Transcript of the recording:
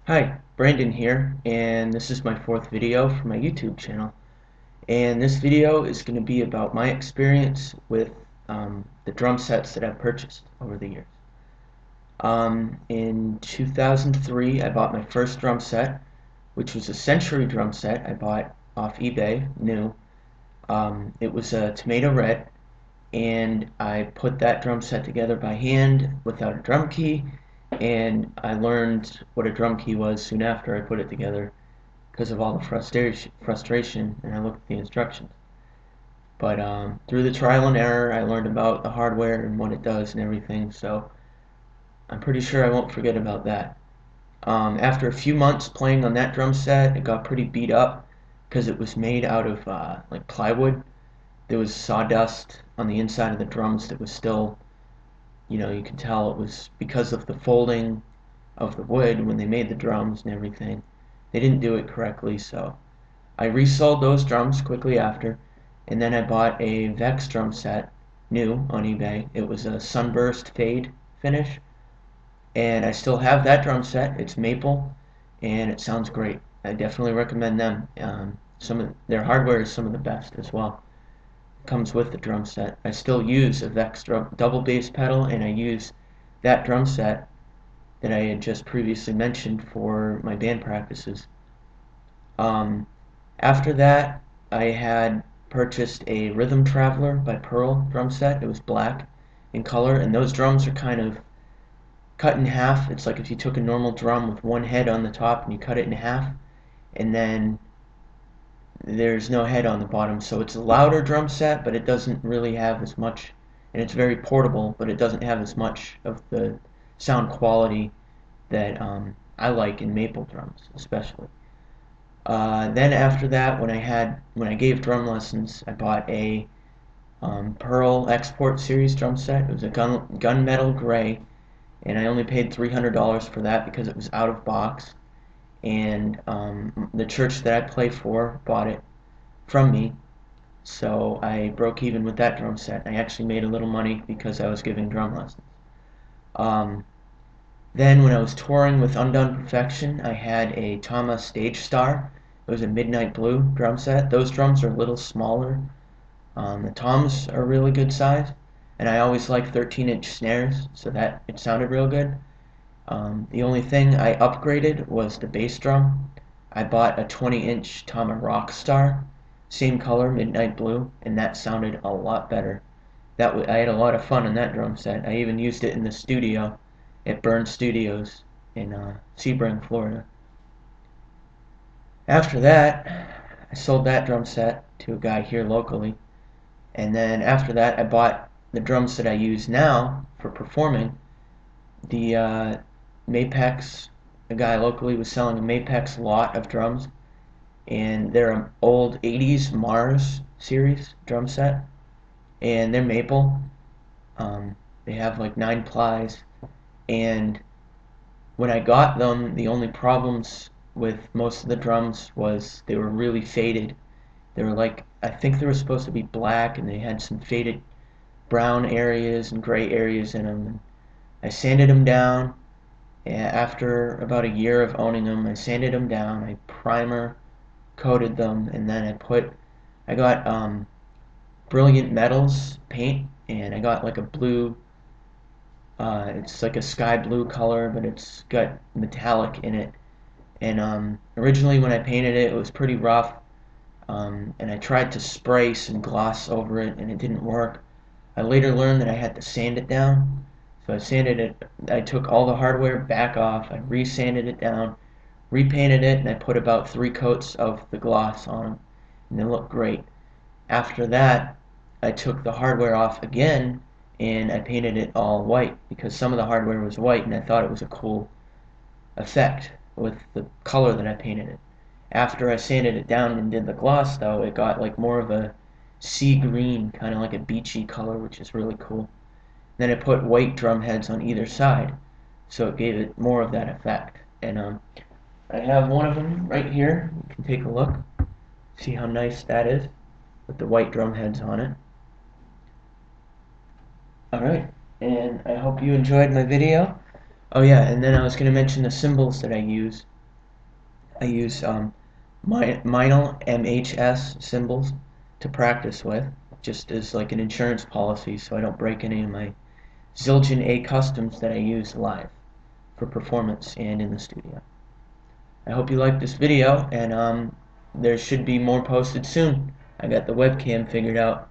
Hi, Brandon here, and this is my fourth video for my YouTube channel. And this video is going to be about my experience with the drum sets that I've purchased over the years. In 2003, I bought my first drum set, which was a Century drum set I bought off eBay, new. It was a tomato red, and I put that drum set together by hand without a drum key, and I learned what a drum key was soon after I put it together because of all the frustration, and I looked at the instructions. But through the trial and error, I learned about the hardware and what it does and everything, so I'm pretty sure I won't forget about that. After a few months playing on that drum set, it got pretty beat up because it was made out of like plywood. There was sawdust on the inside of the drums that was still, you could tell it was because of the folding of the wood when they made the drums and everything. They didn't do it correctly, so I resold those drums quickly after, and then I bought a Vex drum set, new, on eBay. It was a sunburst fade finish, and I still have that drum set. It's maple, and it sounds great. I definitely recommend them. Some of their hardware is some of the best as well. Comes with the drum set. I still use a Vex double bass pedal, and I use that drum set that I had just previously mentioned for my band practices. Um, After that, I had purchased a Rhythm Traveler by Pearl drum set. It was black in color, and those drums are kind of cut in half. It's like if you took a normal drum with one head on the top and you cut it in half, and then there's no head on the bottom. So it's a louder drum set, but it doesn't really have as much, and it's very portable, but it doesn't have as much of the sound quality that I like in maple drums, especially. Then after that, when I gave drum lessons, I bought a Pearl Export Series drum set. It was a gunmetal gray, and I only paid $300 for that because it was out of box. And the church that I play for bought it from me, so I broke even with that drum set. I actually made a little money because I was giving drum lessons. Um, Then when I was touring with Undone Perfection, I had a Tama Stage Star. It was a midnight blue drum set. Those drums are a little smaller. The toms are really good size, and I always like 13-inch snares, so that it sounded real good. The only thing I upgraded was the bass drum. I bought a 20-inch Tama Rockstar, same color, midnight blue, and that sounded a lot better. I had a lot of fun on that drum set. I even used it in the studio at Burn Studios in Sebring, Florida. After that, I sold that drum set to a guy here locally, and then after that, I bought the drums that I use now for performing. The Mapex, a guy locally was selling a Mapex lot of drums, and they're an old 80s Mars series drum set, and they're maple. They have like 9 plies, and when I got them, the only problems with most of the drums was they were really faded. They were like, I think they were supposed to be black, and they had some faded brown areas and gray areas in them. And I sanded them down. After about a year of owning them, I sanded them down. I primer coated them, and then I got Brilliant Metals paint, and I got like a blue. It's like a sky blue color, but it's got metallic in it. And originally when I painted it, it was pretty rough. And I tried to spray some gloss over it, and it didn't work. I later learned that I had to sand it down. So I sanded it. I took all the hardware back off. I re-sanded it down, repainted it, and I put about 3 coats of the gloss on them, and they look great. After that, I took the hardware off again, and I painted it all white because some of the hardware was white, and I thought it was a cool effect with the color that I painted it. After I sanded it down and did the gloss, though, it got like more of a sea green, kind of like a beachy color, which is really cool. Then I put white drum heads on either side, so it gave it more of that effect. And I have one of them right here. You can take a look, see how nice that is with the white drum heads on it. Alright, and I hope you enjoyed my video. Oh yeah, and then I was going to mention the symbols that I use. I use Meinl MHS symbols to practice with, just as like an insurance policy, so I don't break any of my Zildjian A customs that I use live for performance and in the studio. I hope you liked this video, and there should be more posted soon. I got the webcam figured out.